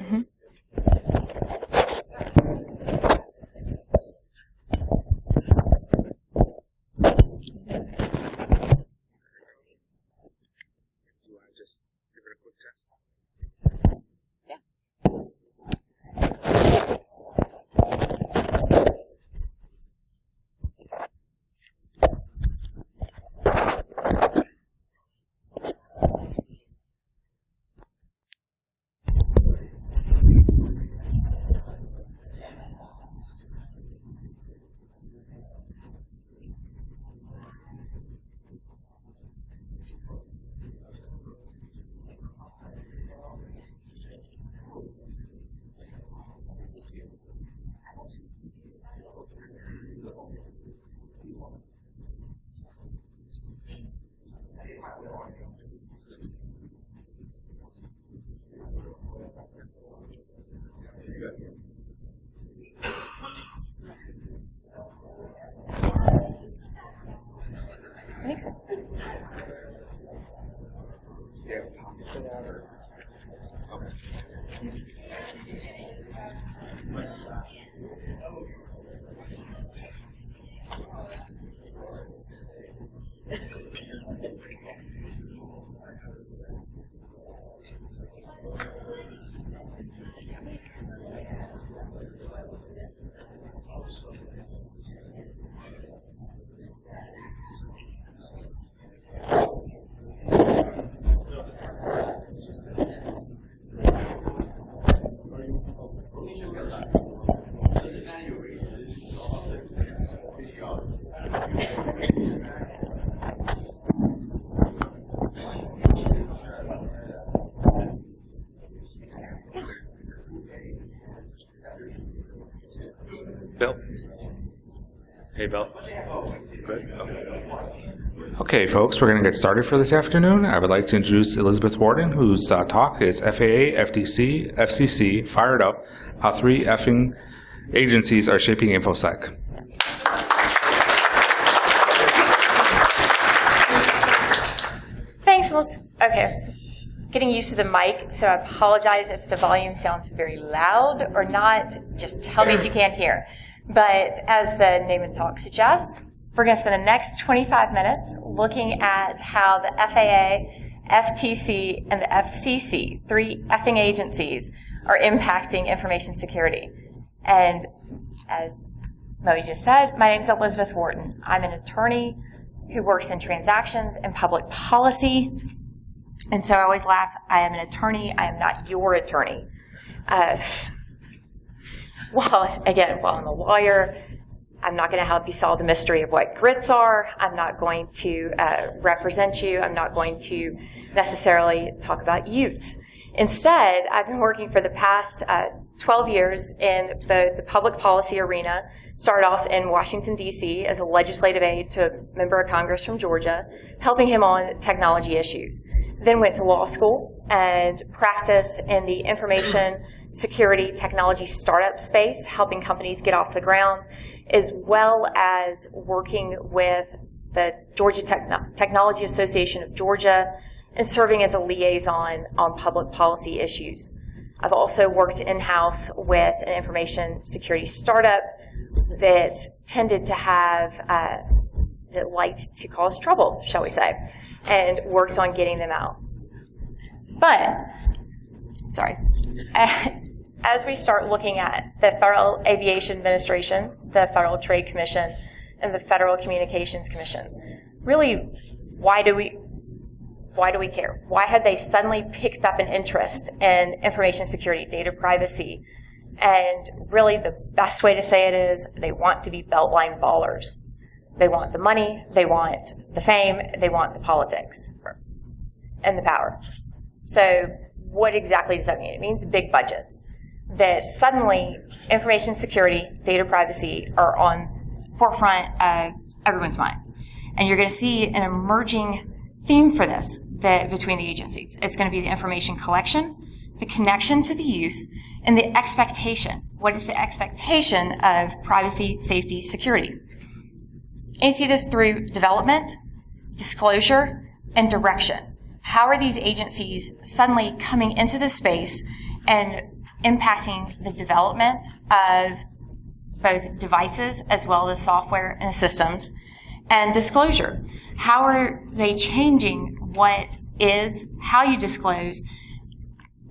Mm-hmm. Just give it a quick test. I think so. Yeah, for that or okay. Bill? Hey, Bill. Good? Okay, folks, we're going to get started for this afternoon. I would like to introduce Elizabeth Wharton, whose talk is FAA, FTC, FCC, Fired Up, How 3 Effing Agencies Are Shaping InfoSec. Thanks, Liz. Okay. Getting used to the mic, so I apologize if the volume sounds very loud or not. Just tell me if you can't hear. But as the name and talk suggests, we're going to spend the next 25 minutes looking at how the FAA, FTC, and the FCC, 3 effing agencies, are impacting information security. And as Mo just said, my name is Elizabeth Wharton. I'm an attorney who works in transactions and public policy. And so I always laugh, I am an attorney, I am not your attorney. While I'm a lawyer, I'm not going to help you solve the mystery of what grits are. I'm not going to represent you. I'm not going to necessarily talk about utes. Instead, I've been working for the past 12 years in the public policy arena. Started off in Washington, D.C. as a legislative aide to a member of Congress from Georgia, helping him on technology issues. Then went to law school and practiced in the information security technology startup space, helping companies get off the ground, as well as working with the Georgia Technology Association of Georgia and serving as a liaison on public policy issues. I've also worked in-house with an information security startup that tended to have, that liked to cause trouble, shall we say, and worked on getting them out. But, as we start looking at the Federal Aviation Administration, the Federal Trade Commission, and the Federal Communications Commission, really, why do we care? Why have they suddenly picked up an interest in information security, data privacy? And really the best way to say it is they want to be beltline ballers. They want the money, they want the fame, they want the politics and the power. So what exactly does that mean? It means big budgets. That suddenly information security, data privacy are on forefront of everyone's minds. And you're going to see an emerging theme for this that between the agencies. It's going to be the information collection, the connection to the use, and the expectation. What is the expectation of privacy, safety, security? And you see this through development, disclosure, and direction. How are these agencies suddenly coming into the space and impacting the development of both devices as well as software and systems? And disclosure. How are they changing what is, how you disclose,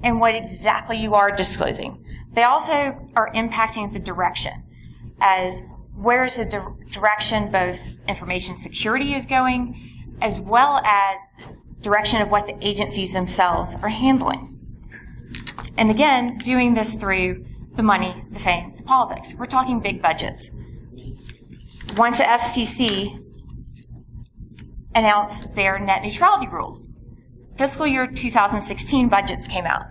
and what exactly you are disclosing? They also are impacting the direction, as where is the direction both information security is going, as well as direction of what the agencies themselves are handling. And again, doing this through the money, the fame, the politics. We're talking big budgets. Once the FCC announced their net neutrality rules, fiscal year 2016 budgets came out.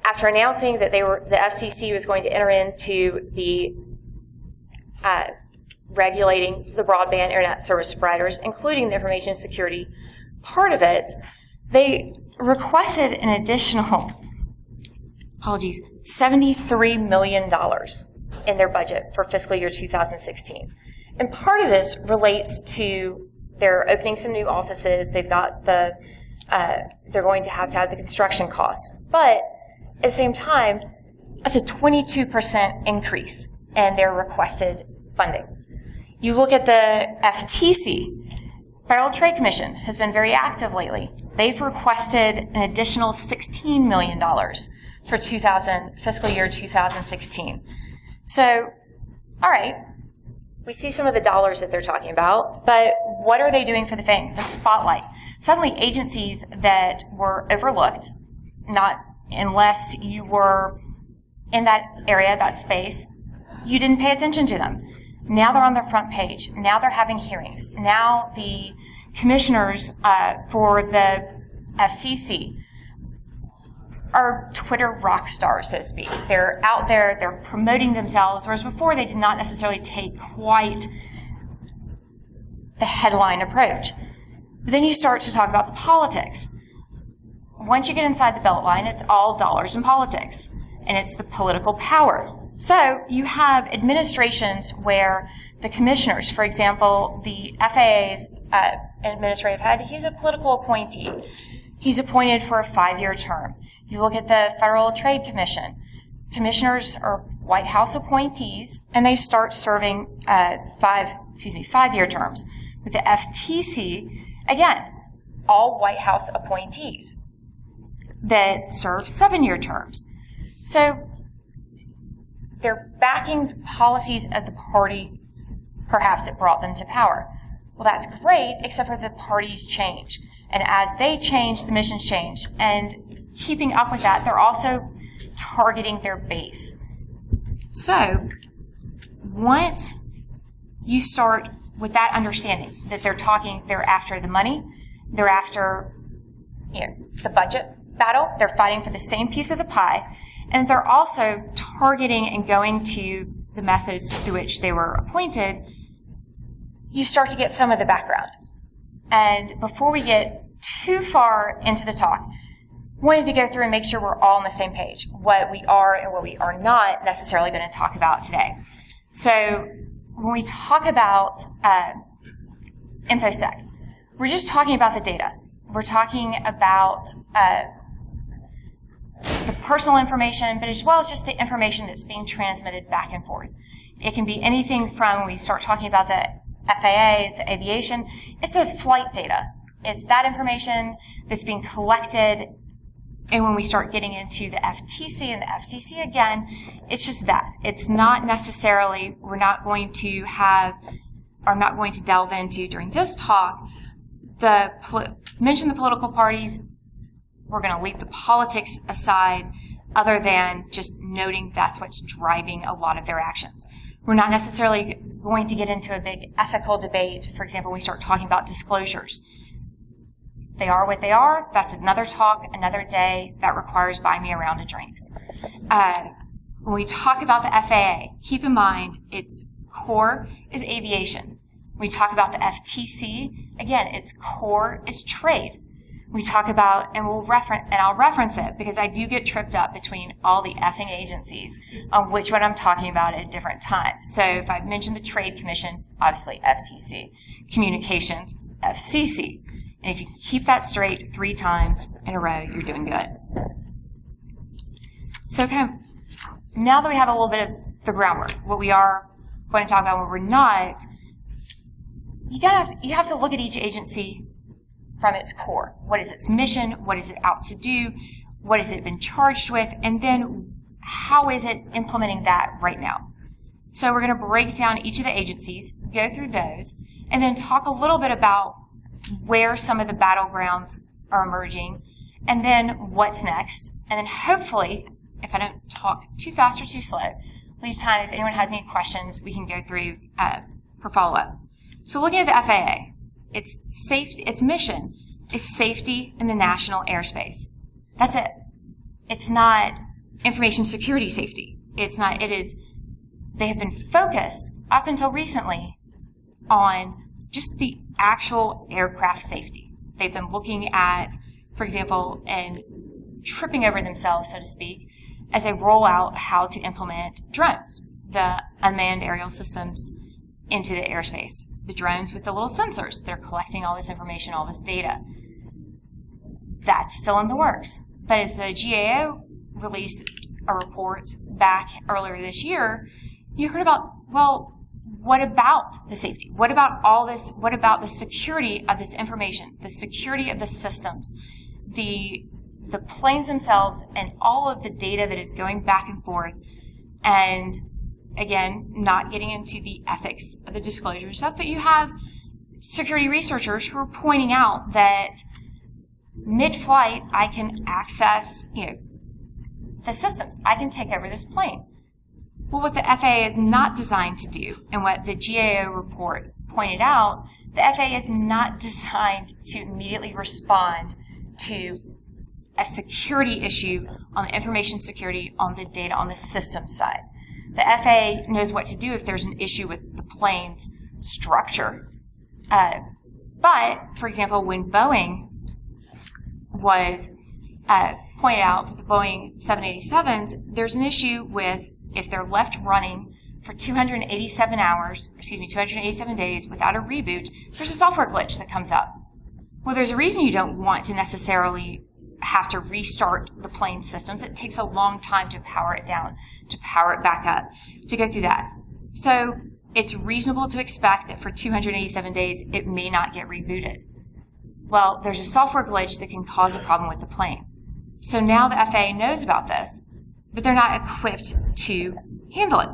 After announcing that the FCC was going to enter into the regulating the broadband internet service providers, including the information security part of it, they requested an additional, $73 million in their budget for fiscal year 2016. And part of this relates to they're opening some new offices. They've got they're going to have the construction costs. But at the same time, that's a 22% increase in their requested funding. You look at the FTC, Federal Trade Commission has been very active lately. They've requested an additional $16 million for fiscal year 2016. So, all right, we see some of the dollars that they're talking about, but what are they doing for the fame, the spotlight? Suddenly, agencies that were overlooked, not unless you were in that area, that space, you didn't pay attention to them. Now they're on the front page. Now they're having hearings. Now the commissioners for the FCC are Twitter rock stars, so to speak. They're out there, they're promoting themselves, whereas before they did not necessarily take quite the headline approach. But then you start to talk about the politics. Once you get inside the Beltline, it's all dollars and politics, and it's the political power. So you have administrations where the commissioners, for example, the FAA's administrative head, he's a political appointee. He's appointed for a 5-year term. You look at the Federal Trade Commission. Commissioners are White House appointees, and they start serving 5-year terms. With the FTC, again, all White House appointees that serve 7-year terms. So they're backing the policies of the party, perhaps, that brought them to power. Well, that's great, except for the parties change. And as they change, the missions change. And keeping up with that, they're also targeting their base. So once you start with that understanding that they're after the money, they're after the budget battle, they're fighting for the same piece of the pie, and they're also targeting and going to the methods through which they were appointed, you start to get some of the background. And before we get too far into the talk, I wanted to go through and make sure we're all on the same page, what we are and what we are not necessarily going to talk about today. So when we talk about InfoSec, we're just talking about the data. We're talking about the personal information, but as well as just the information that's being transmitted back and forth. It can be anything from, when we start talking about the FAA, the aviation, it's the flight data. It's that information that's being collected. And when we start getting into the FTC and the FCC again, it's just that. It's not necessarily, I'm not going to delve into during this talk, mention the political parties. We're going to leave the politics aside, other than just noting that's what's driving a lot of their actions. We're not necessarily going to get into a big ethical debate. For example, when we start talking about disclosures. They are what they are. That's another talk, another day. That requires buying me a round of drinks. When we talk about the FAA, keep in mind its core is aviation. When we talk about the FTC, again, its core is trade. We talk about, and I'll reference it because I do get tripped up between all the effing agencies on which one I'm talking about at different times. So if I mention the Trade Commission, obviously FTC. Communications, FCC. And if you keep that straight 3 times in a row, you're doing good. So kind of, now that we have a little bit of the groundwork, what we are going to talk about, what we're not, you have to look at each agency from its core. What is its mission? What is it out to do? What has it been charged with? And then how is it implementing that right now? So we're going to break down each of the agencies, go through those, and then talk a little bit about where some of the battlegrounds are emerging, and then what's next. And then hopefully, if I don't talk too fast or too slow, leave time if anyone has any questions we can go through for follow-up. So looking at the FAA, its mission is safety in the national airspace. That's it. It's not information security safety. They have been focused up until recently on just the actual aircraft safety. They've been looking at, for example, and tripping over themselves, so to speak, as they roll out how to implement drones, the unmanned aerial systems, into the airspace. The drones with the little sensors, they're collecting all this information, all this data. That's still in the works. But as the GAO released a report back earlier this year, you heard about, well, what about the safety? What about all this? What about the security of this information, the security of the systems, the planes themselves, and all of the data that is going back and forth? And again, not getting into the ethics of the disclosure stuff, but you have security researchers who are pointing out that mid-flight, I can access, the systems. I can take over this plane. Well, what the FAA is not designed to do, and what the GAO report pointed out, the FAA is not designed to immediately respond to a security issue on the information security, on the data, on the system side. The FAA knows what to do if there's an issue with the plane's structure. But, for example, when Boeing was pointed out for the Boeing 787s, there's an issue with if they're left running for 287 days without a reboot, there's a software glitch that comes up. Well, there's a reason you don't want to necessarily have to restart the plane systems. It takes a long time to power it down, to power it back up, to go through that. So it's reasonable to expect that for 287 days, it may not get rebooted. Well, there's a software glitch that can cause a problem with the plane. So now the FAA knows about this, but they're not equipped to handle it.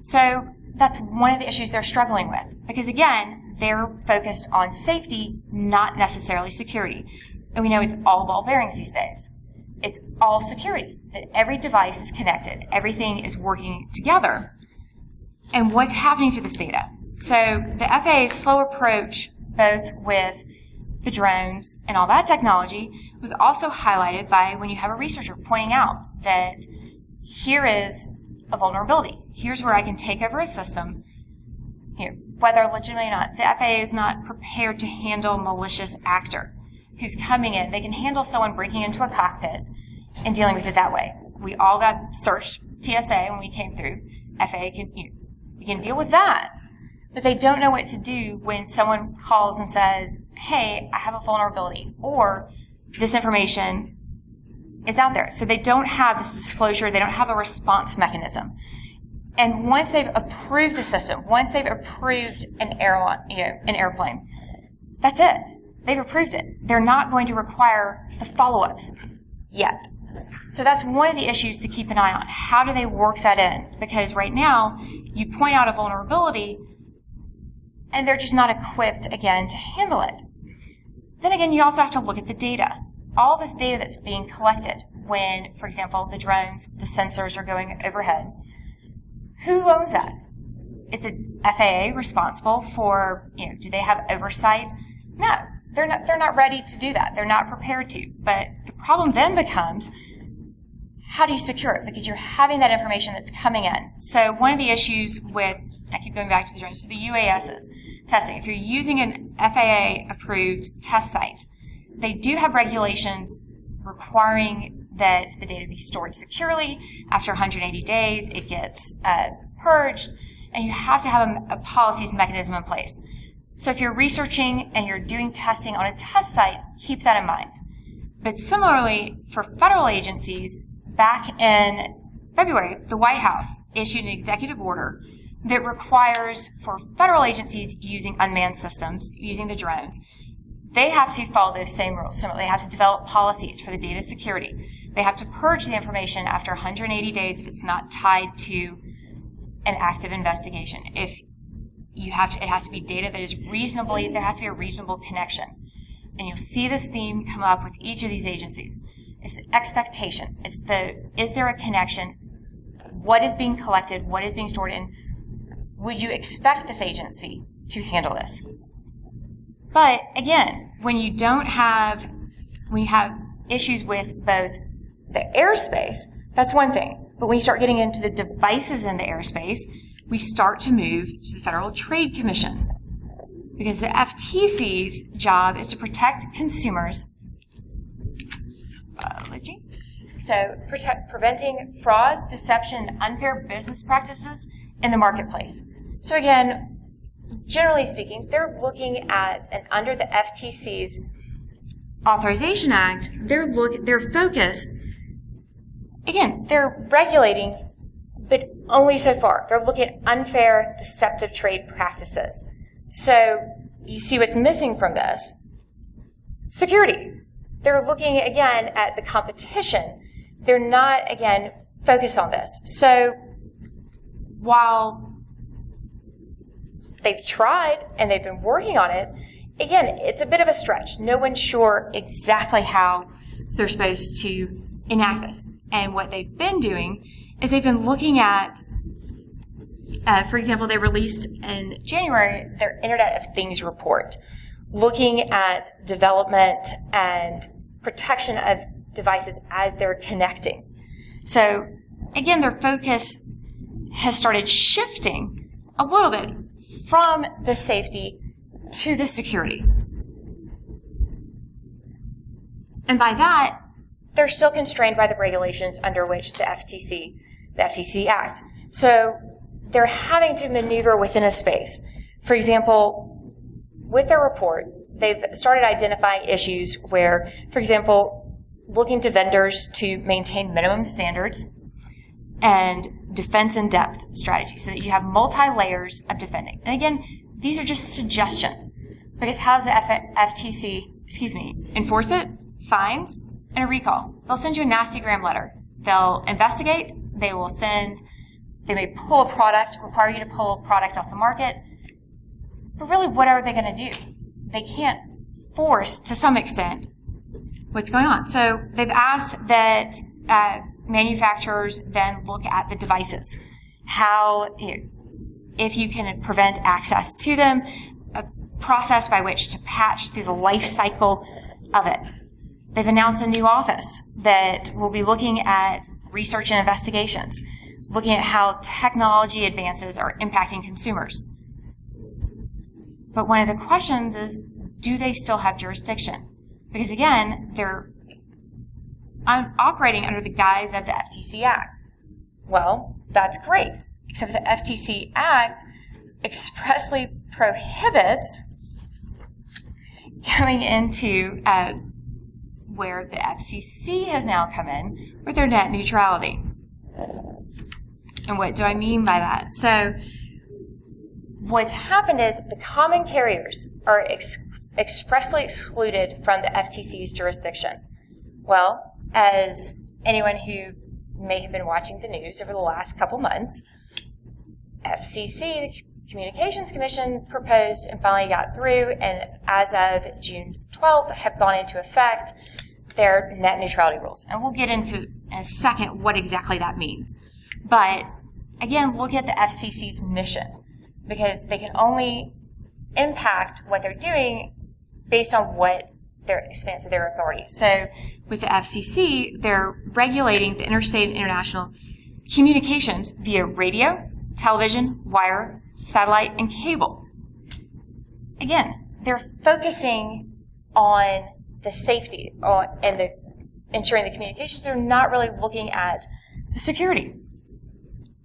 So that's one of the issues they're struggling with. Because again, they're focused on safety, not necessarily security. And we know it's all ball bearings these days. It's all security, that every device is connected. Everything is working together. And what's happening to this data? So the FAA's slow approach, both with the drones and all that technology, was also highlighted by when you have a researcher pointing out that here is a vulnerability. Here's where I can take over a system, whether legitimately or not. The FAA is not prepared to handle a malicious actor who's coming in. They can handle someone breaking into a cockpit and dealing with it that way. We all got searched TSA when we came through. FAA can deal with that. But they don't know what to do when someone calls and says, hey, I have a vulnerability, or this information is out there. So they don't have this disclosure. They don't have a response mechanism. And once they've approved a system, once they've approved an airplane, that's it. They've approved it. They're not going to require the follow-ups yet. So that's one of the issues to keep an eye on. How do they work that in? Because right now, you point out a vulnerability, and they're just not equipped, again, to handle it. Then again, you also have to look at the data. All this data that's being collected when, for example, the drones, the sensors are going overhead. Who owns that? Is it FAA responsible for, do they have oversight? No, they're not ready to do that. They're not prepared to. But the problem then becomes, how do you secure it? Because you're having that information that's coming in. So one of the issues with, I keep going back to the drones, so the UASs testing. If you're using an FAA-approved test site, they do have regulations requiring that the data be stored securely. After 180 days, it gets purged, and you have to have a policies mechanism in place. So if you're researching and you're doing testing on a test site, keep that in mind. But similarly, for federal agencies, back in February, the White House issued an executive order that requires for federal agencies using unmanned systems, using the drones, they have to follow those same rules. Similarly, they have to develop policies for the data security. They have to purge the information after 180 days if it's not tied to an active investigation. If it has to be data that is there has to be a reasonable connection. And you'll see this theme come up with each of these agencies. It's the expectation. Is there a connection? What is being collected? What is being stored? And would you expect this agency to handle this? But again, when you have issues with both the airspace, that's one thing. But when you start getting into the devices in the airspace, we start to move to the Federal Trade Commission. Because the FTC's job is to protect consumers. So preventing fraud, deception, and unfair business practices in the marketplace. So again, generally speaking, they're looking at, and under the FTC's Authorization Act, their focus, again, they're regulating, but only so far. They're looking at unfair, deceptive trade practices. So you see what's missing from this. Security. They're looking, again, at the competition. They're not, again, focused on this. So while they've tried and they've been working on it, again, it's a bit of a stretch. No one's sure exactly how they're supposed to enact this. And what they've been doing is they've been looking at, for example, they released in January their Internet of Things report, looking at development and protection of devices as they're connecting. So again, their focus has started shifting a little bit from the safety to the security. And by that, they're still constrained by the regulations under which the FTC Act. So they're having to maneuver within a space. For example, with their report, they've started identifying issues where, for example, looking to vendors to maintain minimum standards and defense in depth strategy so that you have multi-layers of defending. And again, these are just suggestions, because how does the FTC enforce it? Fines and a recall. They'll send you a nasty gram letter. They'll investigate. They may pull a product, require you to pull a product off the market. But really, what are they going to do? They can't force, to some extent, what's going on. So they've asked that manufacturers then look at the devices. If you can prevent access to them, a process by which to patch through the life cycle of it. They've announced a new office that will be looking at research and investigations, looking at how technology advances are impacting consumers. But one of the questions is, do they still have jurisdiction? Because again, they're operating under the guise of the FTC Act. Well, that's great, except the FTC Act expressly prohibits going into where the FCC has now come in with their net neutrality. And what do I mean by that? So what's happened is the common carriers are expressly excluded from the FTC's jurisdiction. Well, as anyone who may have been watching the news over the last couple months, FCC, the Communications Commission, proposed and finally got through, and as of June 12th have gone into effect their net neutrality rules. And we'll get into in a second what exactly that means. But again, look at the FCC's mission, because they can only impact what they're doing based on what their expanse of their authority. So with the FCC, they're regulating the interstate and international communications via radio, television, wire, satellite, and cable. Again, they're focusing on the safety and the ensuring the communications. They're not really looking at the security.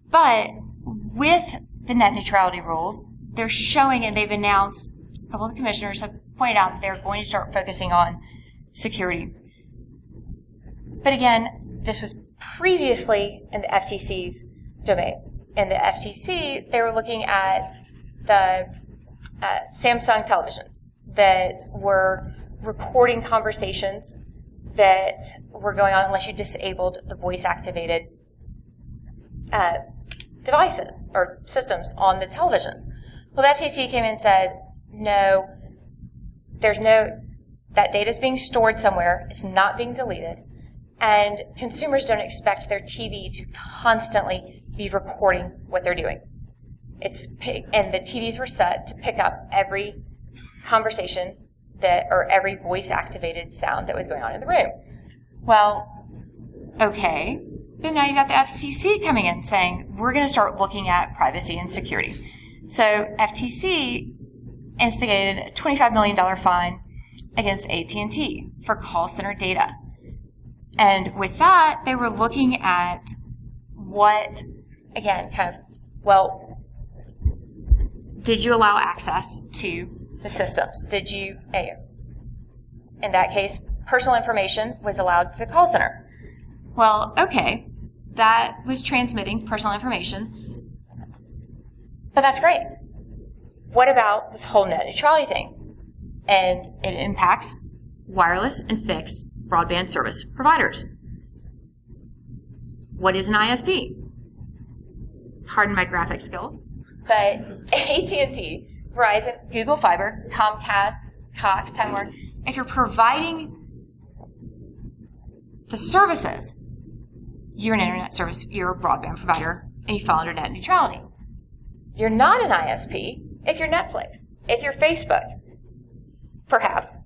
But with the net neutrality rules, they're showing, and they've announced couple of the commissioners have pointed out that they're going to start focusing on security. But again, this was previously in the FTC's domain. In the FTC, they were looking at the Samsung televisions that were recording conversations that were going on unless you disabled the voice-activated devices or systems on the televisions. Well, the FTC came in and said, no, that data is being stored somewhere, it's not being deleted, and consumers don't expect their TV to constantly be recording what they're doing. And the TVs were set to pick up every conversation or every voice-activated sound that was going on in the room. Well, okay, but now you got the FCC coming in saying, we're going to start looking at privacy and security. So FTC instigated a $25 million fine against AT&T for call center data. And with that, they were looking at what, again, did you allow access to the systems? Did you, in that case, personal information was allowed to the call center. Well, okay, that was transmitting personal information, but that's great. What about this whole net neutrality thing? And it impacts wireless and fixed broadband service providers. What is an ISP? Pardon my graphic skills, but AT&T, Verizon, Google Fiber, Comcast, Cox, Time Warner, if you're providing the services, you're an internet service, you're a broadband provider, and you fall under net neutrality. You're not an ISP if you're Netflix, if you're Facebook, perhaps.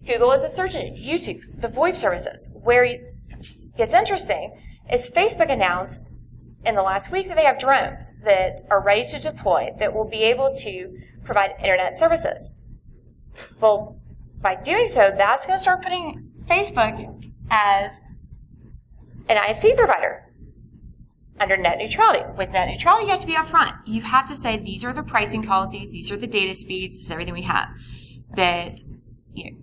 Google is a search engine, YouTube, the VoIP services. Where it gets interesting is Facebook announced in the last week that they have drones that are ready to deploy that will be able to provide internet services. Well, by doing so, that's going to start putting Facebook as an ISP provider under net neutrality. With net neutrality, you have to be upfront. You have to say, these are the pricing policies, these are the data speeds, this is everything we have. That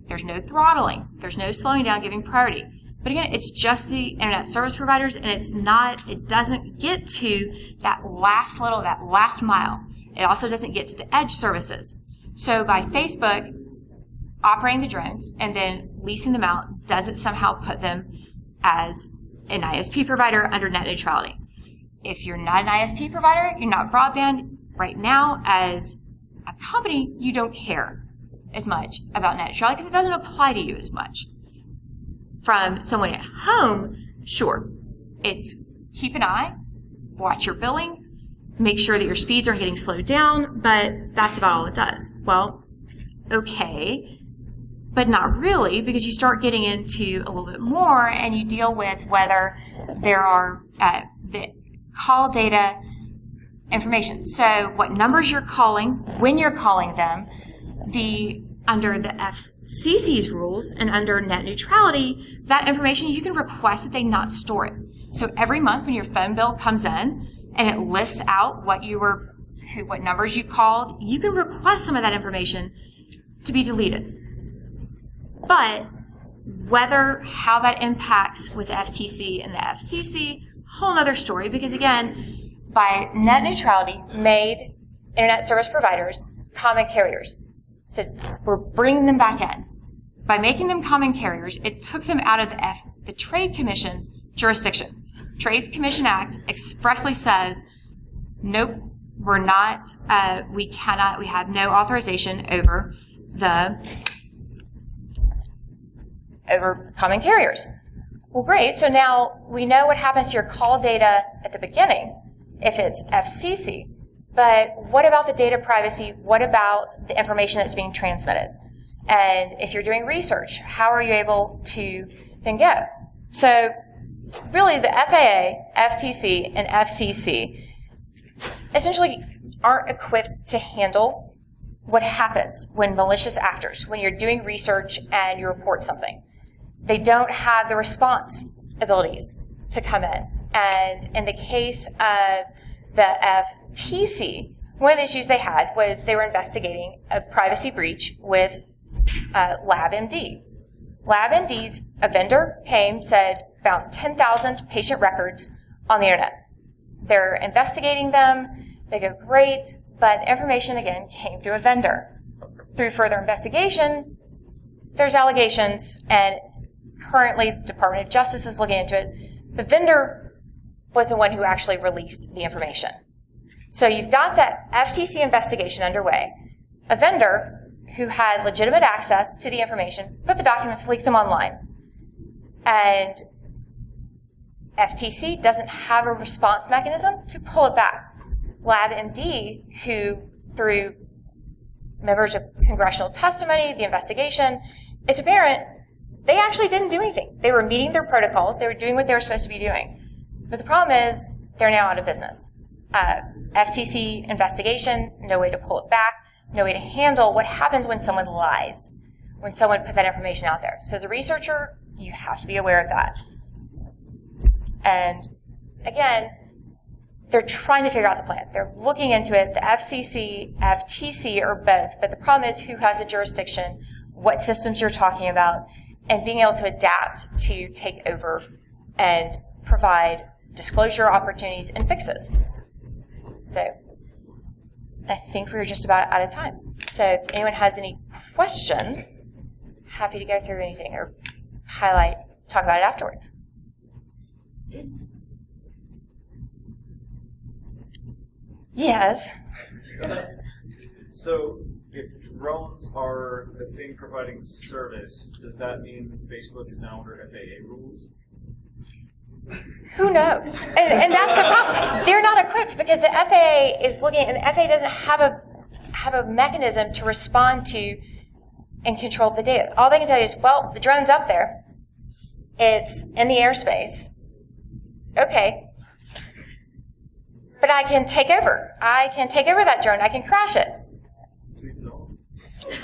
there's no throttling, there's no slowing down, giving priority. But again, it's just the internet service providers, and it doesn't get to that last mile. It also doesn't get to the edge services. So by Facebook operating the drones and then leasing them out, does it somehow put them as an ISP provider under net neutrality? If you're not an ISP provider, you're not broadband, right now as a company, you don't care as much about net neutrality because it doesn't apply to you as much. From someone at home, sure, it's keep an eye, watch your billing, make sure that your speeds aren't getting slowed down, but that's about all it does. Well, okay, but not really, because you start getting into a little bit more and you deal with whether there are the call data information. So what numbers you're calling, when you're calling them, under the FCC's rules and under net neutrality, that information, you can request that they not store it. So every month when your phone bill comes in and it lists out what numbers you called, you can request some of that information to be deleted. But how that impacts with the FTC and the FCC, whole other story, because again, by net neutrality, made internet service providers common carriers. So we're bringing them back in. By making them common carriers, it took them out of the Trade Commission's jurisdiction. Trade Commission Act expressly says, nope, we're not, we have no authorization over common carriers. Well, great. So now we know what happens to your call data at the beginning if it's FCC. But what about the data privacy? What about the information that's being transmitted? And if you're doing research, how are you able to then go? So really the FAA, FTC, and FCC essentially aren't equipped to handle what happens when malicious actors, when you're doing research and you report something. They don't have the response abilities to come in. And in the case of the FTC, one of the issues they had was they were investigating a privacy breach with LabMD. LabMD's, a vendor came, found 10,000 patient records on the internet. They're investigating them. They go, great, but information, again, came through a vendor. Through further investigation, there's allegations, and currently the Department of Justice is looking into it. The vendor was the one who actually released the information. So you've got that FTC investigation underway. A vendor who had legitimate access to the information, put the documents, leaked them online. And FTC doesn't have a response mechanism to pull it back. LabMD, who through members of congressional testimony, the investigation, it's apparent they actually didn't do anything. They were meeting their protocols. They were doing what they were supposed to be doing. But the problem is they're now out of business. FTC investigation, no way to pull it back, no way to handle what happens when someone lies, when someone puts that information out there. So as a researcher, you have to be aware of that. And again, they're trying to figure out the plan. They're looking into it. The FCC, FTC, or both. But the problem is who has the jurisdiction, what systems you're talking about, and being able to adapt to take over and provide disclosure opportunities and fixes. So I think we're just about out of time. So if anyone has any questions, happy to go through anything or highlight, talk about it afterwards. Yes. So if drones are the thing providing service, does that mean Facebook is now under FAA rules? Who knows? And that's the problem. They're not equipped because the FAA is looking, and the FAA doesn't have a mechanism to respond to and control the data. All they can tell you is, well, the drone's up there. It's in the airspace. Okay. But I can take over. I can take over that drone. I can crash it. Please don't.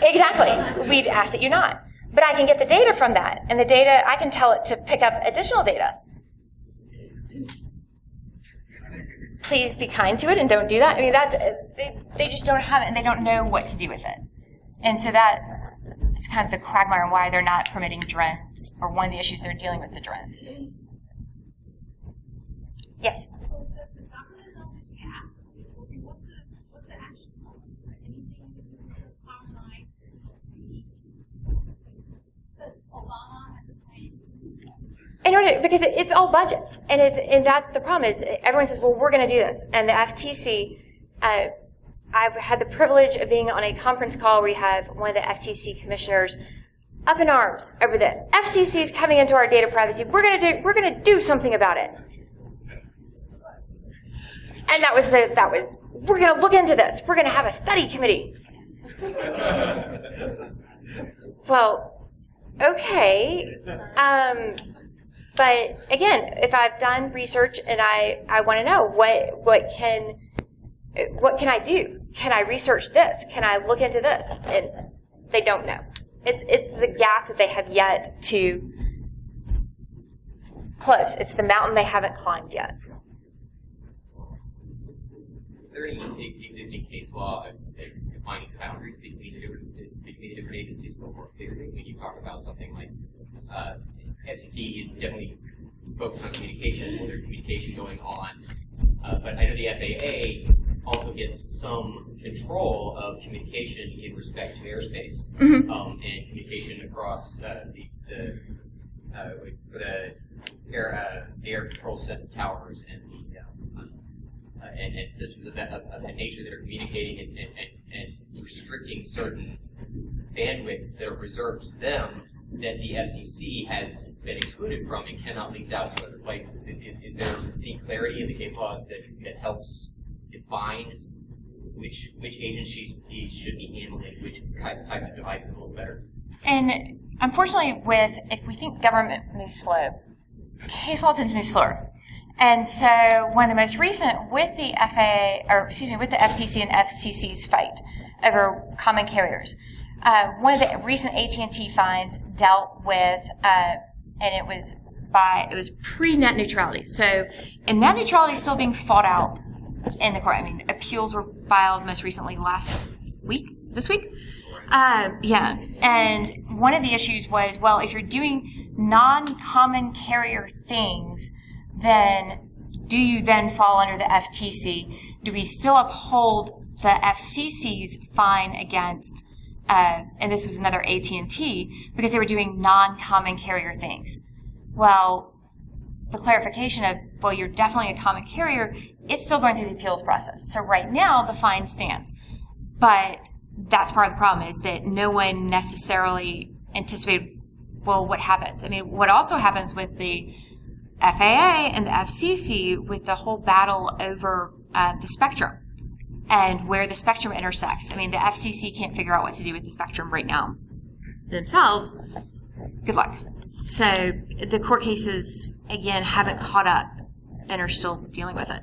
Exactly. We'd ask that you not. But I can get the data from that. And the data, I can tell it to pick up additional data. Please be kind to it and don't do that. I mean, that's they just don't have it and they don't know what to do with it. And so that is kind of the quagmire and why they're not permitting drones, or one of the issues they're dealing with the drones. Yes? So does the government know this gap? What's the action plan? Anything to do with compromise? Does Obama has a plan? In order, because it's all budgets, and that's the problem is everyone says, well, we're going to do this, and the FTC. I've had the privilege of being on a conference call where you have one of the FTC commissioners up in arms over the FCC is coming into our data privacy. We're going to do something about it. And that was we're going to look into this. We're going to have a study committee. Well, okay. But again, if I've done research and I want to know what can I do? Can I research this? Can I look into this? And they don't know. It's the gap that they have yet to close. It's the mountain they haven't climbed yet. Is there any existing case law defining boundaries between the different agencies more clearly? When you talk about something like FCC is definitely focused on communication, well, there's communication going on, but I know the FAA also gets some control of communication in respect to airspace, and communication across the air control towers and systems of that nature that are communicating and restricting certain bandwidths that are reserved to them that the FCC has been excluded from and cannot lease out to other places. Is there any clarity in the case law that helps define which agencies should be handling which types of devices a little better? And unfortunately, if we think government moves slow, case law tends to move slower. And so one of the most recent with the with the FTC and FCC's fight over common carriers, one of the recent AT&T fines dealt with, and it was pre-net neutrality. So, and net neutrality is still being fought out in the court. I mean, appeals were filed most recently this week. Yeah, and one of the issues was, well, if you're doing non-common carrier things, then do you then fall under the FTC? Do we still uphold the FCC's fine against, and this was another AT&T, because they were doing non-common carrier things? Well, the clarification of, well, you're definitely a common carrier, it's still going through the appeals process. So right now, the fine stands. But that's part of the problem, is that no one necessarily anticipated, well, what happens? I mean, what also happens with the FAA and the FCC with the whole battle over the spectrum and where the spectrum intersects. I mean, the FCC can't figure out what to do with the spectrum right now themselves. Good luck. So the court cases, again, haven't caught up and are still dealing with it.